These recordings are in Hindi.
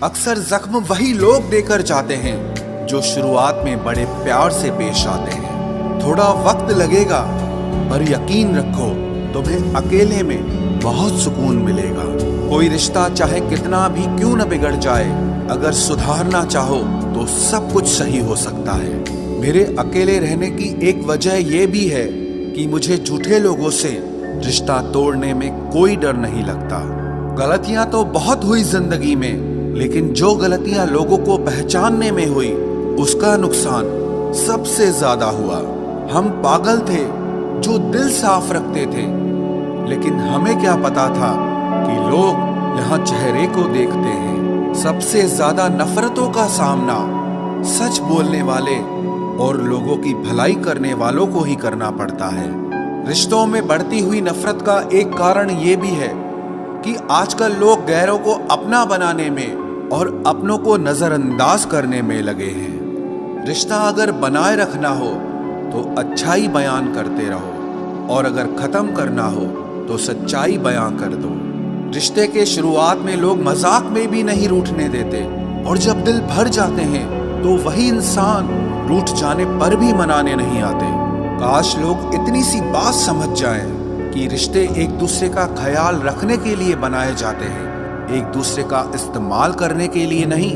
अक्सर जख्म वही लोग देकर जाते हैं जो शुरुआत में बड़े प्यार से पेश आते हैं। थोड़ा वक्त लगेगा, पर यकीन रखो तुम्हें अकेले में बहुत सुकून मिलेगा। कोई रिश्ता चाहे कितना भी क्यों न बिगड़ जाए, अगर सुधारना चाहो तो सब कुछ सही हो सकता है। मेरे अकेले रहने की एक वजह यह भी है कि मुझे झूठे लोगों से रिश्ता तोड़ने में कोई डर नहीं लगता। गलतियां तो बहुत हुई जिंदगी में, लेकिन जो गलतियां लोगों को पहचानने में हुई उसका नुकसान सबसे ज्यादा हुआ। हम पागल थे जो दिल साफ रखते थे, लेकिन हमें क्या पता था कि लोग यहाँ चेहरे को देखते हैं। सबसे ज्यादा नफरतों का सामना सच बोलने वाले और लोगों की भलाई करने वालों को ही करना पड़ता है। रिश्तों में बढ़ती हुई नफरत का एक कारण ये भी है कि आजकल लोग गैरों को अपना बनाने में और अपनों को नजरअंदाज करने में लगे हैं। रिश्ता अगर बनाए रखना हो तो अच्छाई बयान करते रहो, और अगर खत्म करना हो तो सच्चाई बयां कर दो। रिश्ते के शुरुआत में लोग मजाक में भी नहीं रूठने देते, और जब दिल भर जाते हैं तो वही इंसान रूठ जाने पर भी मनाने नहीं आते। काश लोग इतनी सी बात समझ जाएं कि रिश्ते एक दूसरे का ख्याल रखने के लिए बनाए जाते हैं, एक दूसरे का इस्तेमाल करने के लिए नहीं।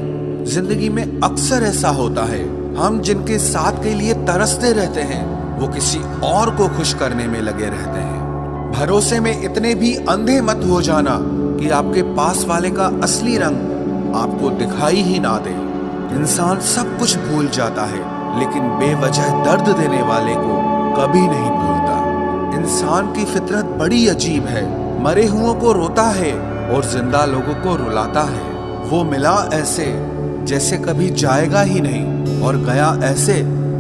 जिंदगी में अक्सर ऐसा होता है, हम जिनके साथ के लिए तरसते रहते हैं वो किसी और को खुश करने में लगे रहते हैं। भरोसे में इतने भी अंधे मत हो जाना कि आपके पास वाले का असली रंग आपको दिखाई ही ना दे। इंसान सब कुछ भूल जाता है, लेकिन बेवजह दर्द देने वाले को कभी नहीं भूलता। इंसान की फितरत बड़ी अजीब है, मरे हुओं को रोता है और जिंदा लोगों को रुलाता है। वो मिला ऐसे जैसे कभी जाएगा ही नहीं, और गया ऐसे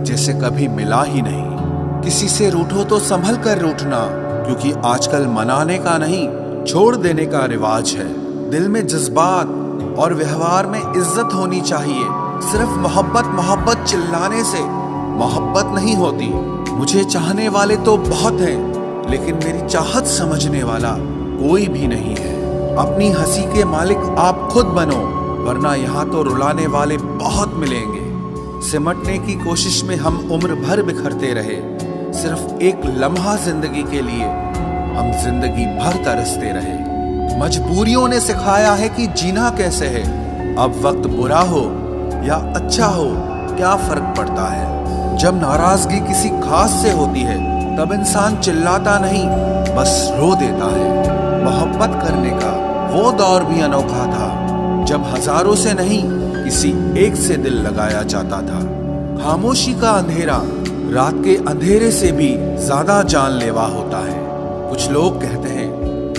जैसे कभी मिला ही नहीं। किसी से रूठो तो संभल कर रूठना, क्योंकि आजकल मनाने का नहीं छोड़ देने का रिवाज है। दिल में जज्बात और व्यवहार में इज्जत होनी चाहिए। सिर्फ मोहब्बत मोहब्बत चिल्लाने से मोहब्बत नहीं होती। मुझे चाहने वाले तो बहुत हैं, लेकिन मेरी चाहत समझने वाला कोई भी नहीं है। अपनी हंसी के मालिक आप खुद बनो, वरना यहाँ तो रुलाने वाले बहुत मिलेंगे। सिमटने की कोशिश में हम उम्र भर बिखरते रहे, सिर्फ एक लम्हा जिंदगी के लिए हम जिंदगी भर तरसते रहे। मजबूरियों ने सिखाया है कि जीना कैसे है। अब वक्त बुरा हो या अच्छा हो क्या फर्क पड़ता है। जब नाराजगी किसी खास से होती है तब इंसान चिल्लाता नहीं, बस रो देता है। मोहब्बत करने का वो दौर भी अनोखा था, जब हजारों से नहीं किसी एक से दिल लगाया जाता था। खामोशी का अंधेरा रात के अंधेरे से भी ज्यादा जानलेवा होता है। कुछ लोग कहते हैं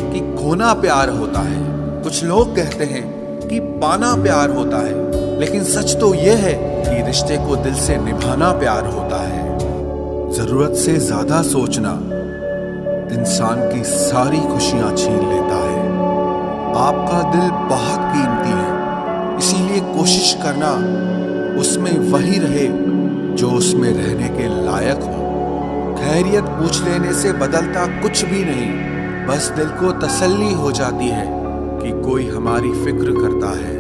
कि खोना प्यार होता है, कुछ लोग कहते हैं कि पाना प्यार होता है, लेकिन सच तो यह है कि रिश्ते को दिल से निभाना प्यार होता है। जरूरत से ज्यादा सोचना इंसान की सारी खुशियां छीन लेता है। आपका दिल बहुत कीमती है, इसीलिए कोशिश करना उसमें वही रहे जो उसमें रहने के लायक हो। खैरियत पूछ लेने से बदलता कुछ भी नहीं, बस दिल को तसल्ली हो जाती है कि कोई हमारी फिक्र करता है।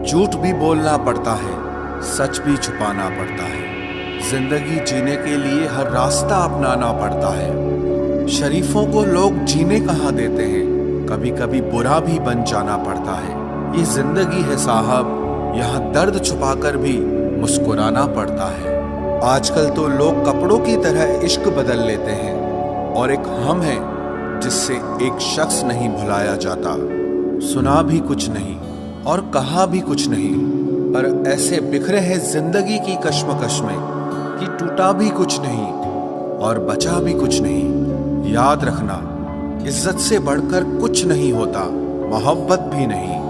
झूठ भी बोलना पड़ता है, सच भी छुपाना पड़ता है। जिंदगी जीने के लिए हर रास्ता अपनाना पड़ता है। शरीफों को लोग जीने कहाँ देते हैं, कभी कभी बुरा भी बन जाना पड़ता है। ये जिंदगी है साहब, यहाँ दर्द छुपाकर भी मुस्कुराना पड़ता है। आजकल तो लोग कपड़ों की तरह इश्क बदल लेते हैं, और एक हम है जिससे एक शख्स नहीं भुलाया जाता। सुना भी कुछ नहीं और कहा भी कुछ नहीं, पर ऐसे बिखरे हैं जिंदगी की कश्मकश में कि टूटा भी कुछ नहीं और बचा भी कुछ नहीं। याद रखना, इज्जत से बढ़कर कुछ नहीं होता, मोहब्बत भी नहीं।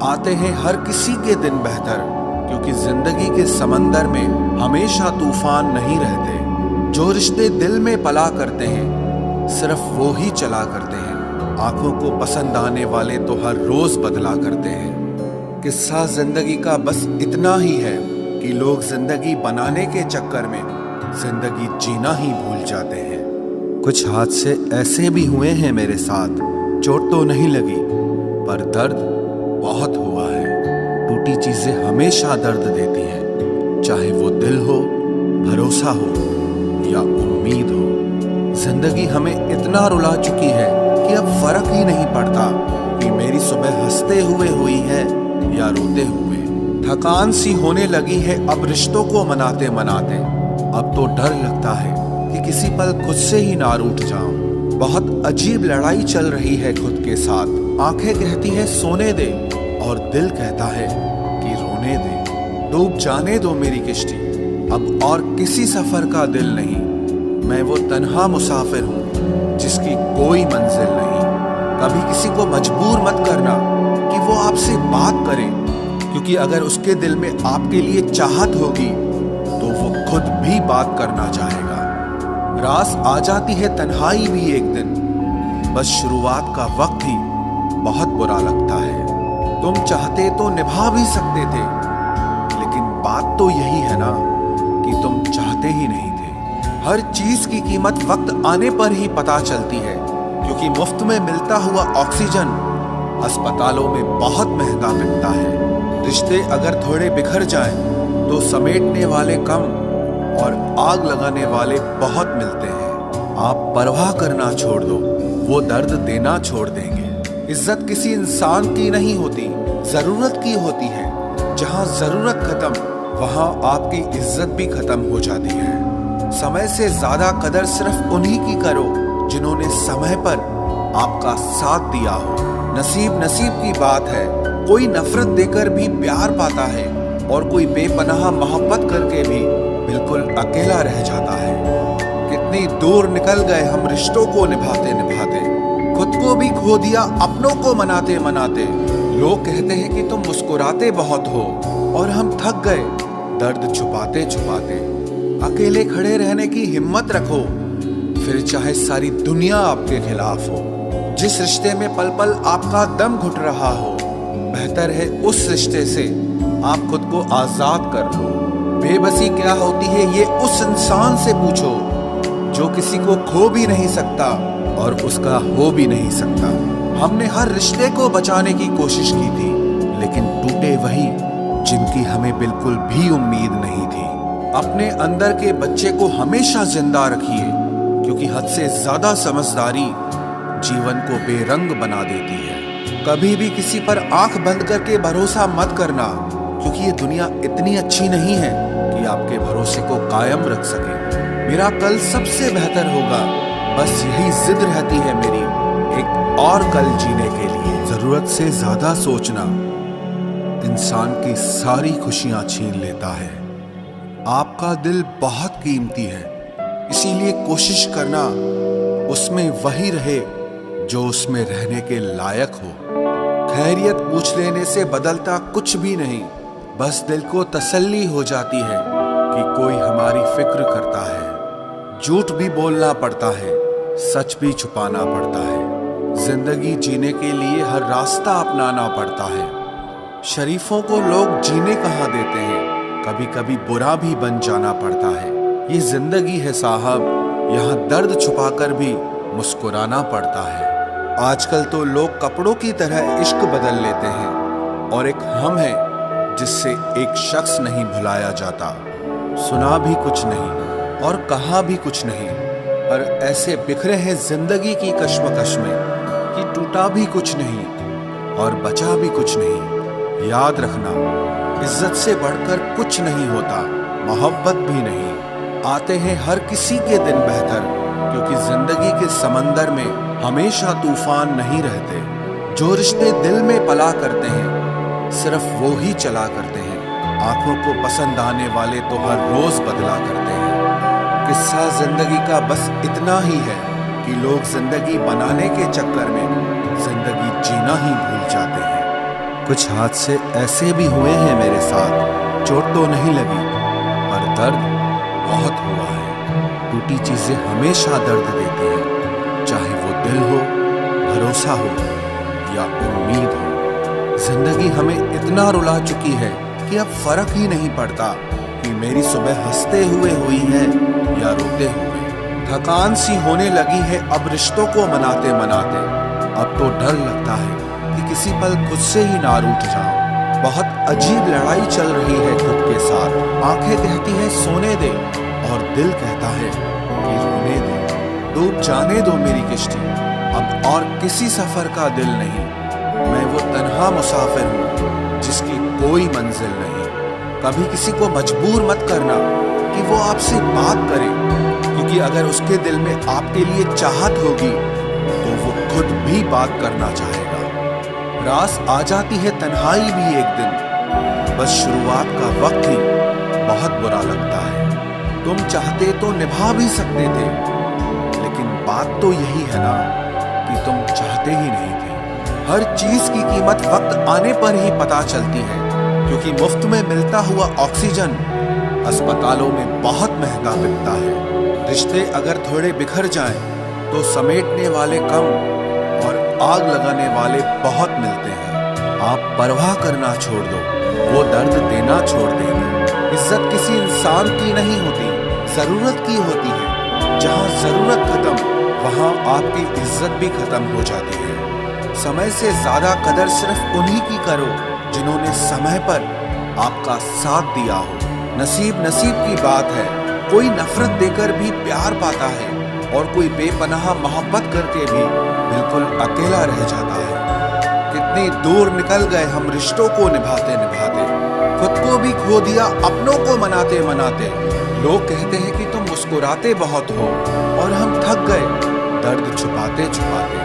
आते हैं हर किसी के दिन बेहतर, क्योंकि जिंदगी के समंदर में हमेशा तूफान नहीं रहते। जो रिश्ते दिल में पला करते हैं सिर्फ वो ही चला करते हैं। आंखों को पसंद आने वाले तो हर रोज बदला करते हैं। किस्सा जिंदगी का बस इतना ही है कि लोग जिंदगी बनाने के चक्कर में जिंदगी जीना ही भूल जाते हैं। कुछ हादसे ऐसे भी हुए हैं मेरे साथ, चोट तो नहीं लगी पर दर्द बहुत हुआ है। टूटी चीजें हमेशा दर्द देती हैं, चाहे वो दिल हो, भरोसा हो या उम्मीद हो। जिंदगी हमें इतना रुला चुकी है कि अब फर्क ही नहीं पड़ता कि मेरी सुबह हंसते हुए हुई है या रोते हुए। थकान सी होने लगी है अब रिश्तों को मनाते मनाते। अब तो डर लगता है कि किसी पल खुद से ही ना रूठ जाऊं। बहुत अजीब लड़ाई चल रही है खुद के साथ। आंखें कहती है सोने दे और दिल कहता है कि रोने दे। डूब जाने दो मेरी किश्ती, अब और किसी सफर का दिल नहीं। मैं वो तन्हा मुसाफिर हूँ जिसकी कोई मंजिल नहीं। कभी किसी को मजबूर मत करना कि वो आपसे बात करे, क्योंकि अगर उसके दिल में आपके लिए चाहत होगी तो वो खुद भी बात करना चाहेगा। रास आ जाती है तन्हाई भी एक दिन, बस शुरुआत का वक्त ही बहुत बुरा लगता है। तुम चाहते तो निभा भी सकते थे, लेकिन बात तो यही है ना कि तुम चाहते ही नहीं थे। हर चीज की कीमत वक्त आने पर ही पता चलती है, क्योंकि मुफ्त में मिलता हुआ ऑक्सीजन अस्पतालों में बहुत महंगा बिकता है। रिश्ते अगर थोड़े बिखर जाएं तो समेटने वाले कम और आग लगाने वाले बहुत मिलते हैं। आप परवाह करना छोड़ दो, वो दर्द देना छोड़ देंगे। इज्जत किसी इंसान की नहीं होती, जरूरत की होती है। जहां जरूरत खत्म वहां आपकी इज्जत भी खत्म हो जाती है। समय से ज्यादा कदर सिर्फ उन्हीं की करो जिन्होंने समय पर आपका साथ दिया हो। नसीब नसीब की बात है, कोई नफरत देकर भी प्यार पाता है और कोई बेपनाह मोहब्बत करके भी बिल्कुल अकेला रह जाता है। कितनी दूर निकल गए हम रिश्तों को निभाते निभाते, खुद को भी खो दिया अपनों को मनाते मनाते। लोग कहते हैं कि तुम मुस्कुराते बहुत हो और हम थक गए दर्द छुपाते छुपाते। अकेले खड़े रहने की हिम्मत रखो, फिर चाहे सारी दुनिया आपके खिलाफ हो। जिस रिश्ते में पल पल आपका दम घुट रहा हो, बेहतर है उस रिश्ते से आप खुद को आजाद कर लो। बेबसी क्या होती है ये उस इंसान से पूछो जो किसी को खो भी नहीं सकता और उसका हो भी नहीं सकता। हमने हर रिश्ते को बचाने की कोशिश की थी, लेकिन टूटे वही जिनकी हमें बिल्कुल भी उम्मीद नहीं थी। अपने अंदर के बच्चे को हमेशा जिंदा रखिए, क्योंकि हद से ज्यादा समझदारी जीवन को बेरंग बना देती है। कभी भी किसी पर आंख बंद करके भरोसा मत करना, क्योंकि ये दुनिया इतनी अच्छी नहीं है कि आपके भरोसे को कायम रख सके। मेरा कल सबसे बेहतर होगा, बस यही जिद रहती है मेरी, एक और कल जीने के लिए। जरूरत से ज्यादा सोचना इंसान की सारी खुशियां छीन लेता है। आपका दिल बहुत कीमती है, इसीलिए कोशिश करना उसमें वही रहे जो उसमें रहने के लायक हो। खैरियत पूछ लेने से बदलता कुछ भी नहीं, बस दिल को तसल्ली हो जाती है कि कोई हमारी फिक्र करता है। झूठ भी बोलना पड़ता है, सच भी छुपाना पड़ता है। जिंदगी जीने के लिए हर रास्ता अपनाना पड़ता है। शरीफों को लोग जीने कहाँ देते हैं, कभी कभी बुरा भी बन जाना पड़ता है। ये जिंदगी है साहब, यहाँ दर्द छुपाकर भी मुस्कुराना पड़ता है। आजकल तो लोग कपड़ों की तरह इश्क बदल लेते हैं, और एक हम है जिससे एक शख्स नहीं भुलाया जाता। सुना भी कुछ नहीं और कहा भी कुछ नहीं, पर ऐसे बिखरे हैं जिंदगी की कश्मकश में कि टूटा भी कुछ नहीं और बचा भी कुछ नहीं। याद रखना, इज्जत से बढ़कर कुछ नहीं होता, मोहब्बत भी नहीं। आते हैं हर किसी के दिन बेहतर, क्योंकि जिंदगी के समंदर में हमेशा तूफान नहीं रहते। जो रिश्ते दिल में पला करते हैं सिर्फ वो ही चला करते हैं। आंखों को पसंद आने वाले तो हर रोज बदला करते हैं। किस्सा जिंदगी का बस इतना ही है कि लोग जिंदगी बनाने के चक्कर में जिंदगी जीना ही भूल जाते हैं। कुछ हादसे ऐसे भी हुए हैं मेरे साथ, चोट तो नहीं लगी पर दर्द बहुत हुआ है। टूटी चीजें हमेशा दर्द देती हैं, चाहे वो दिल हो, भरोसा हो या उम्मीद हो। जिंदगी हमें इतना रुला चुकी है कि अब फर्क ही नहीं पड़ता कि मेरी सुबह हंसते हुए हुई है या रोते हुए। थकान सी होने लगी है अब रिश्तों को मनाते मनाते। अब तो डर लगता है कि किसी पल खुद से ही ना रूठ जाऊं। बहुत अजीब लड़ाई चल रही है खुद के साथ। आंखें कहती है सोने दे और दिल कहता है कि रोने दे। डूब जाने दो मेरी किश्ती, अब और किसी सफर का दिल नहीं। मैं वो तन्हा मुसाफिर हूँ जिसकी कोई मंजिल नहीं। कभी किसी को मजबूर मत करना कि वो आपसे बात करे, क्योंकि अगर उसके दिल में आपके लिए चाहत होगी तो वो खुद भी बात करना चाहेगा। रास आ जाती है तन्हाई भी एक दिन, बस शुरुआत का वक्त ही बहुत बुरा लगता है। तुम चाहते तो निभा भी सकते थे, लेकिन बात तो यही है ना कि तुम चाहते ही नहीं थे। हर चीज की कीमत वक्त आने पर ही पता चलती है, क्योंकि मुफ्त में मिलता हुआ ऑक्सीजन अस्पतालों में बहुत महंगा बिकता है। रिश्ते अगर थोड़े बिखर जाएं तो समेटने वाले कम और आग लगाने वाले बहुत मिलते हैं। आप परवाह करना छोड़ दो, वो दर्द देना छोड़ देंगे। इज्जत किसी इंसान की नहीं होती, जरूरत की होती है। जहाँ जरूरत खत्म वहाँ आपकी इज्जत भी खत्म हो जाती है। समय से ज्यादा कदर सिर्फ उन्हीं की करो जिन्होंने समय पर आपका साथ दिया हो। नसीब की बात है, कोई नफरत देकर भी प्यार पाता है और कोई बेपनाह मोहब्बत करके भी बिल्कुल अकेला रह जाता है। कितनी दूर निकल गए हम रिश्तों को निभाते निभाते, खुद को भी खो दिया अपनों को मनाते मनाते। लोग कहते हैं कि तुम मुस्कुराते बहुत हो, और हम थक गए दर्द छुपाते छुपाते।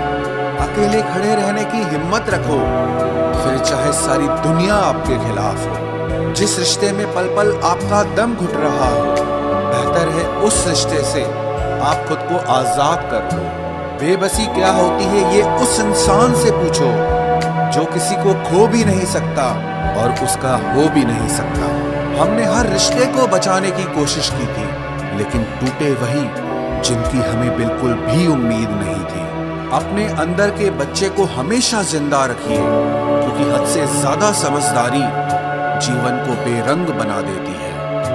अकेले खड़े रहने की हिम्मत रखो, फिर चाहे सारी दुनिया आपके खिलाफ हो। जिस रिश्ते में पल पल आपका दम घुट रहा हो, बेहतर है उस रिश्ते से आप खुद को आजाद कर लो। बेबसी क्या होती है ये उस इंसान से पूछो जो किसी को खो भी नहीं सकता और उसका हो भी नहीं सकता। हमने हर रिश्ते को बचाने की कोशिश की थी, लेकिन टूटे वही जिनकी हमें बिल्कुल भी उम्मीद नहीं थी। अपने अंदर के बच्चे को हमेशा जिंदा रखिए, क्योंकि हद से ज्यादा समझदारी जीवन को बेरंग बना देती है।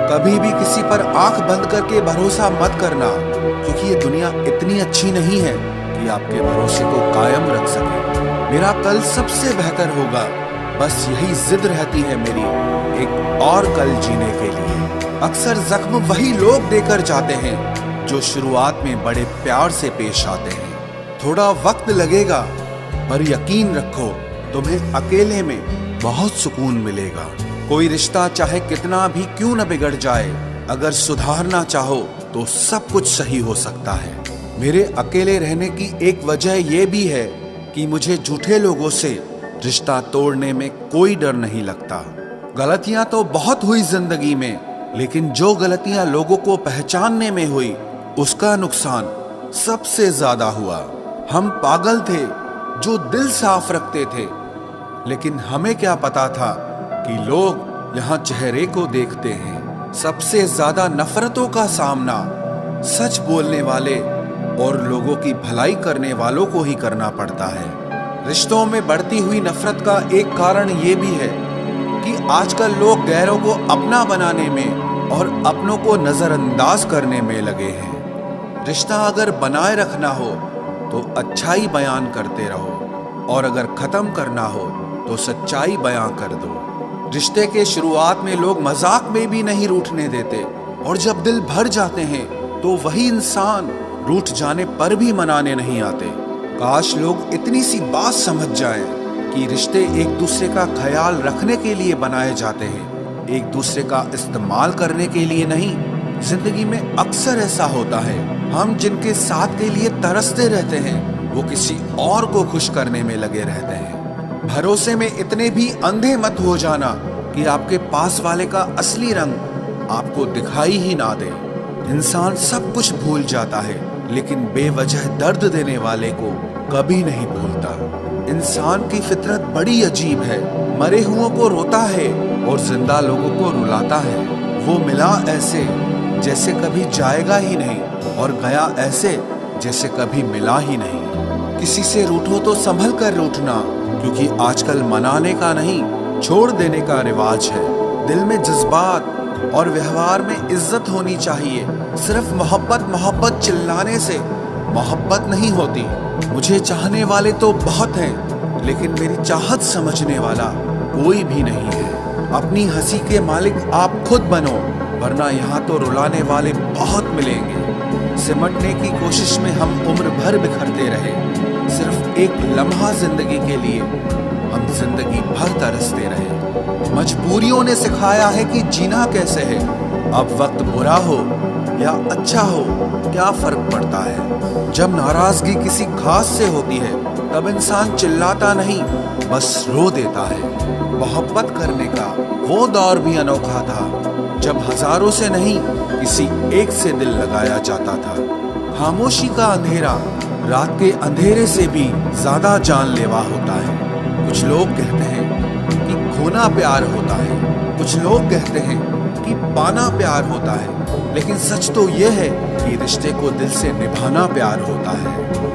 कभी भी किसी पर आंख बंद करके भरोसा मत करना, क्योंकि ये दुनिया इतनी अच्छी नहीं है कि आपके भरोसे को कायम रख सके। मेरा कल सबसे बेहतर होगा, बस यही जिद रहती है मेरी, एक और कल जीने के लिए। अक्सर जख्म वही लोग देकर जाते हैं जो शुरुआत में बड़े प्यार से पेश आते हैं। थोड़ा वक्त लगेगा, पर यकीन रखो तुम्हें अकेले में बहुत सुकून मिलेगा। कोई रिश्ता चाहे कितना भी क्यों न बिगड़ जाए, अगर सुधारना चाहो तो सब कुछ सही हो सकता है। मेरे अकेले रहने की एक वजह यह भी है कि मुझे झूठे लोगों से रिश्ता तोड़ने में कोई डर नहीं लगता। गलतियां तो बहुत हुई जिंदगी में, लेकिन जो गलतियां लोगों को पहचानने में हुई उसका नुकसान सबसे ज्यादा हुआ। हम पागल थे जो दिल साफ रखते थे, लेकिन हमें क्या पता था कि लोग यहाँ चेहरे को देखते हैं। सबसे ज्यादा नफरतों का सामना सच बोलने वाले और लोगों की भलाई करने वालों को ही करना पड़ता है। रिश्तों में बढ़ती हुई नफरत का एक कारण ये भी है कि आजकल लोग गैरों को अपना बनाने में और अपनों को नजरअंदाज करने में लगे हैं। रिश्ता अगर बनाए रखना हो तो अच्छाई बयान करते रहो, और अगर खत्म करना हो तो सच्चाई बयां कर दो। रिश्ते के शुरुआत में लोग मजाक में भी नहीं रूठने देते, और जब दिल भर जाते हैं तो वही इंसान रूठ जाने पर भी मनाने नहीं आते। काश लोग इतनी सी बात समझ जाएं कि रिश्ते एक दूसरे का ख्याल रखने के लिए बनाए जाते हैं, एक दूसरे का इस्तेमाल करने के लिए नहीं। जिंदगी में अक्सर ऐसा होता है, हम जिनके साथ के लिए तरसते रहते हैं वो किसी और को खुश करने में लगे रहते हैं। भरोसे में इतने भी अंधे मत हो जाना कि आपके पास वाले का असली रंग आपको दिखाई ही ना दे। इंसान सब कुछ भूल जाता है, लेकिन बेवजह दर्द देने वाले को कभी नहीं भूलता। इंसान की फितरत बड़ी अजीब है, मरे हुओं को रोता है और जिंदा लोगों को रुलाता है। वो मिला ऐसे जैसे कभी जाएगा ही नहीं, और गया ऐसे जैसे कभी मिला ही नहीं। किसी से रूठो तो संभल कर रूठना, क्योंकि आजकल मनाने का नहीं छोड़ देने का रिवाज है। दिल में जज्बात और व्यवहार में इज्जत होनी चाहिए। सिर्फ मोहब्बत चिल्लाने से मोहब्बत नहीं होती। मुझे चाहने वाले तो बहुत हैं, लेकिन मेरी चाहत समझने वाला कोई भी नहीं है। अपनी हंसी के मालिक आप खुद बनो, वरना यहाँ तो रुलाने वाले बहुत मिलेंगे। सिमटने की कोशिश में हम उम्र भर बिखरते रहे, सिर्फ एक लम्हा जिंदगी के लिए हम जिंदगी भर तरसते रहे। मजबूरियों ने सिखाया है कि जीना कैसे है। अब वक्त बुरा हो या अच्छा हो, क्या फर्क पड़ता है। जब नाराजगी किसी खास से होती है तब इंसान चिल्लाता नहीं, बस रो देता है। मोहब्बत करने का वो दौर भी अनोखा था, जब हजारों से नहीं किसी एक से दिल लगाया जाता था। खामोशी का अंधेरा रात के अंधेरे से भी ज्यादा जानलेवा होता है। कुछ लोग कहते हैं कि खोना प्यार होता है, कुछ लोग कहते हैं कि पाना प्यार होता है, लेकिन सच तो यह है कि रिश्ते को दिल से निभाना प्यार होता है।